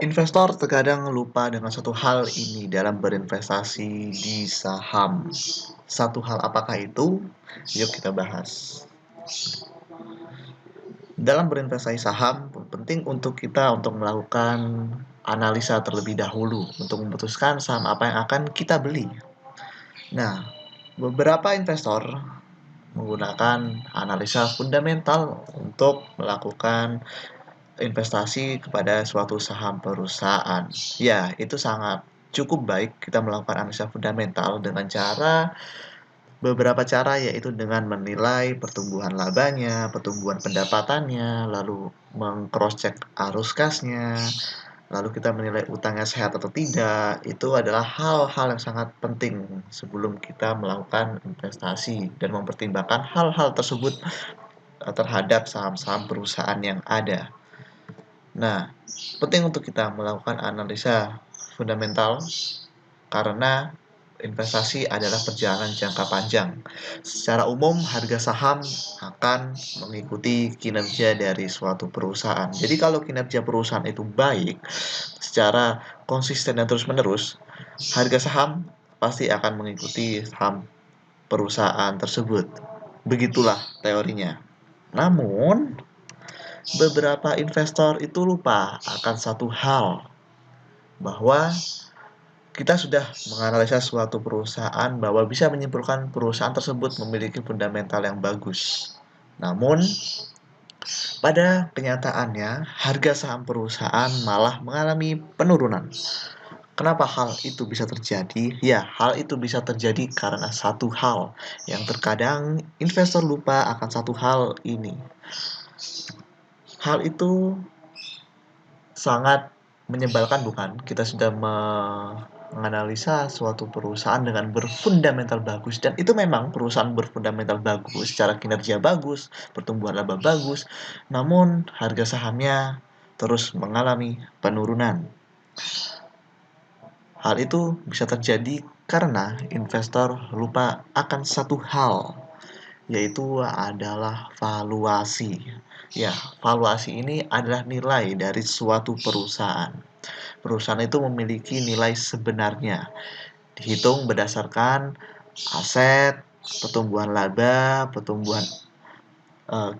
Investor terkadang lupa dengan satu hal ini dalam berinvestasi di saham. Satu hal apakah itu? Yuk kita bahas. Dalam berinvestasi saham, penting untuk kita untuk melakukan analisa terlebih dahulu untuk memutuskan saham apa yang akan kita beli. Nah, beberapa investor menggunakan analisa fundamental untuk melakukan investasi kepada suatu saham perusahaan. Ya, itu sangat cukup baik kita melakukan analisa fundamental dengan beberapa cara, yaitu dengan menilai pertumbuhan labanya, pertumbuhan pendapatannya, lalu meng-cross check arus kasnya, lalu kita menilai utangnya sehat atau tidak. Itu adalah hal-hal yang sangat penting sebelum kita melakukan investasi dan mempertimbangkan hal-hal tersebut terhadap saham-saham perusahaan yang ada. Nah, penting untuk kita melakukan analisa fundamental karena investasi adalah perjalanan jangka panjang. Secara umum, harga saham akan mengikuti kinerja dari suatu perusahaan. Jadi kalau kinerja perusahaan itu baik, secara konsisten dan terus-menerus, harga saham pasti akan mengikuti saham perusahaan tersebut. Begitulah teorinya. Namun, beberapa investor itu lupa akan satu hal, bahwa kita sudah menganalisa suatu perusahaan bahwa bisa menyimpulkan perusahaan tersebut memiliki fundamental yang bagus. Namun, pada kenyataannya, harga saham perusahaan malah mengalami penurunan. Kenapa hal itu bisa terjadi? Ya, hal itu bisa terjadi karena satu hal yang terkadang investor lupa akan satu hal ini. Hal itu sangat menyebalkan, bukan? Kita sudah menganalisa suatu perusahaan dengan berfundamental bagus, dan itu memang perusahaan berfundamental bagus, secara kinerja bagus, pertumbuhan laba bagus, namun harga sahamnya terus mengalami penurunan. Hal itu bisa terjadi karena investor lupa akan satu hal, yaitu adalah valuasi. Ya, valuasi ini adalah nilai dari suatu perusahaan. Perusahaan itu memiliki nilai sebenarnya, dihitung berdasarkan aset, pertumbuhan laba, pertumbuhan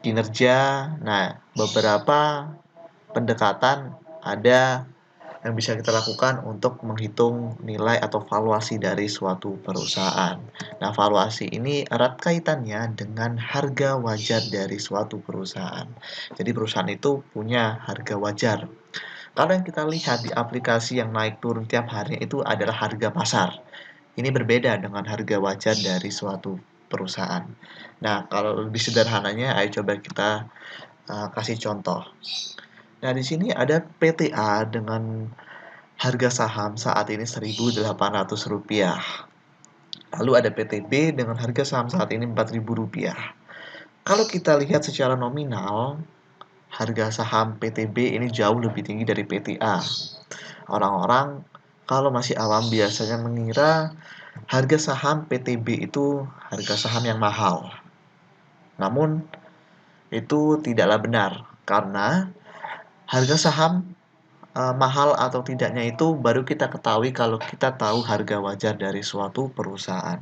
kinerja. Nah, beberapa pendekatan ada yang bisa kita lakukan untuk menghitung nilai atau valuasi dari suatu perusahaan. Nah, valuasi ini erat kaitannya dengan harga wajar dari suatu perusahaan. Jadi perusahaan itu punya harga wajar. Kalau yang kita lihat di aplikasi yang naik turun tiap hari itu adalah harga pasar. Ini berbeda dengan harga wajar dari suatu perusahaan. Nah, kalau lebih sederhananya, ayo coba kita kasih contoh. Nah, di sini ada PTA dengan harga saham saat ini Rp1.800. Lalu ada PTB dengan harga saham saat ini Rp4.000. Kalau kita lihat secara nominal, harga saham PTB ini jauh lebih tinggi dari PTA. Orang-orang kalau masih awam biasanya mengira harga saham PTB itu harga saham yang mahal. Namun, itu tidaklah benar, karena harga saham mahal atau tidaknya itu baru kita ketahui kalau kita tahu harga wajar dari suatu perusahaan.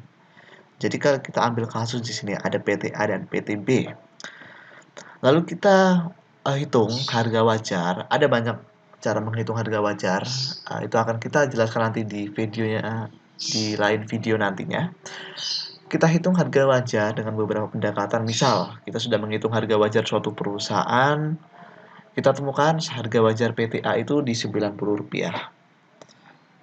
Jadi kalau kita ambil kasus di sini ada PTA dan PTB. Lalu kita hitung harga wajar. Ada banyak cara menghitung harga wajar. Itu akan kita jelaskan nanti di videonya, di lain video nantinya. Kita hitung harga wajar dengan beberapa pendekatan. Misal, kita sudah menghitung harga wajar suatu perusahaan, kita temukan harga wajar PTA itu di Rp90.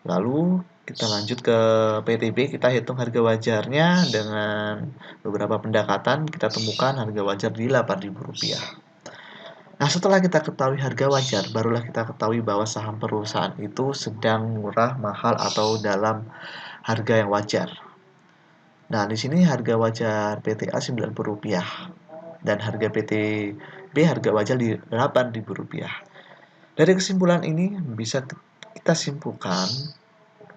Lalu kita lanjut ke PTB, kita hitung harga wajarnya dengan beberapa pendekatan, kita temukan harga wajar di Rp8.000. Nah, setelah kita ketahui harga wajar, barulah kita ketahui bahwa saham perusahaan itu sedang murah, mahal, atau dalam harga yang wajar. Nah, di sini harga wajar PTA Rp90 dan harga PTB harga wajar di Rp8.000. Dari kesimpulan ini bisa kita simpulkan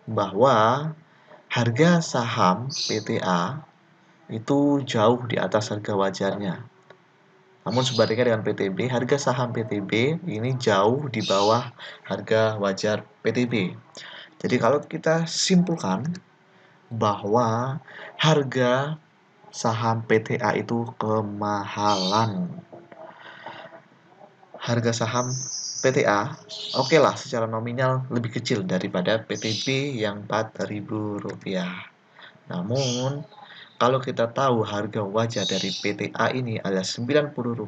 bahwa harga saham PTA itu jauh di atas harga wajarnya. Namun sebaliknya dengan PTB, harga saham PTB ini jauh di bawah harga wajar PTB. Jadi kalau kita simpulkan bahwa harga saham PTA itu kemahalan. Harga saham PTA oke lah secara nominal lebih kecil daripada PTB yang Rp4.000. Namun kalau kita tahu harga wajar dari PTA ini adalah Rp90,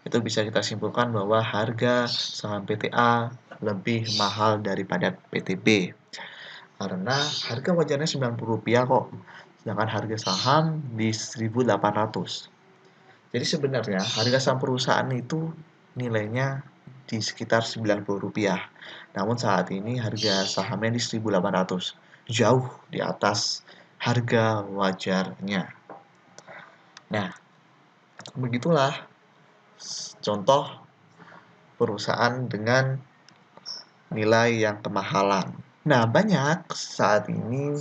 itu bisa kita simpulkan bahwa harga saham PTA lebih mahal daripada PTB. Karena harga wajarnya Rp90 kok, sedangkan harga saham di 1.800. Jadi sebenarnya harga saham perusahaan itu nilainya di sekitar Rp90. Namun saat ini harga sahamnya di 1.800, jauh di atas harga wajarnya. Nah, begitulah contoh perusahaan dengan nilai yang kemahalan. Nah, banyak saat ini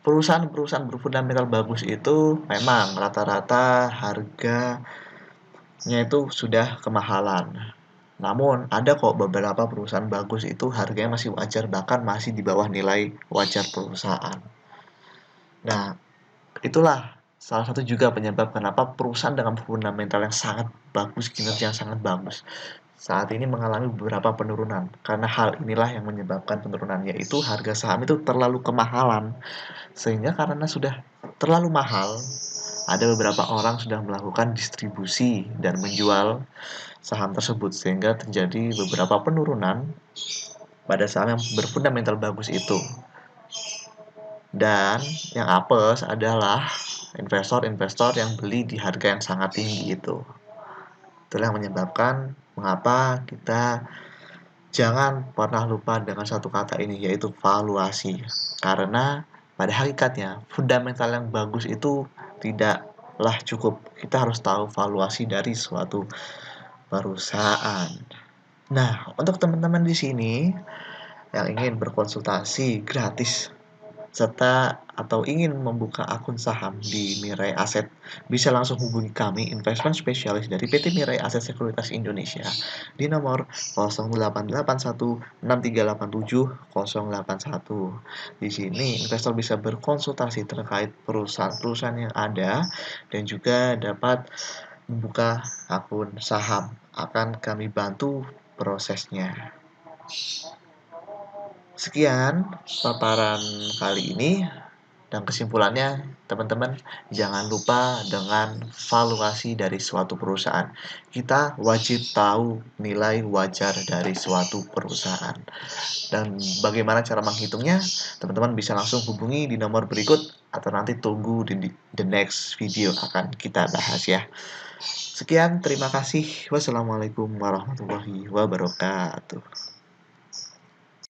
perusahaan-perusahaan berfundamental bagus itu memang rata-rata harganya itu sudah kemahalan. Namun, ada kok beberapa perusahaan bagus itu harganya masih wajar, bahkan masih di bawah nilai wajar perusahaan. Nah, itulah salah satu juga penyebab kenapa perusahaan dengan fundamental yang sangat bagus, kinerja yang sangat bagus, saat ini mengalami beberapa penurunan. Karena hal inilah yang menyebabkan penurunan, yaitu harga saham itu terlalu kemahalan. Sehingga karena sudah terlalu mahal, ada beberapa orang sudah melakukan distribusi dan menjual saham tersebut, sehingga terjadi beberapa penurunan pada saham yang berfundamental bagus itu. Dan yang apes adalah investor-investor yang beli di harga yang sangat tinggi itu. Itulah yang menyebabkan mengapa kita jangan pernah lupa dengan satu kata ini, yaitu valuasi. Karena pada hakikatnya fundamental yang bagus itu tidaklah cukup. Kita harus tahu valuasi dari suatu perusahaan. Nah, untuk teman-teman di sini yang ingin berkonsultasi gratis serta atau ingin membuka akun saham di Mirai Aset, bisa langsung hubungi kami, investment spesialis dari PT Mirai Aset Sekuritas Indonesia di nomor 088163870081. Di sini investor bisa berkonsultasi terkait perusahaan-perusahaan yang ada dan juga dapat membuka akun saham. Akan kami bantu prosesnya. Sekian paparan kali ini, dan kesimpulannya teman-teman jangan lupa dengan valuasi dari suatu perusahaan. Kita wajib tahu nilai wajar dari suatu perusahaan. Dan bagaimana cara menghitungnya? Teman-teman bisa langsung hubungi di nomor berikut atau nanti tunggu di the next video akan kita bahas ya. Sekian, terima kasih. Wassalamualaikum warahmatullahi wabarakatuh.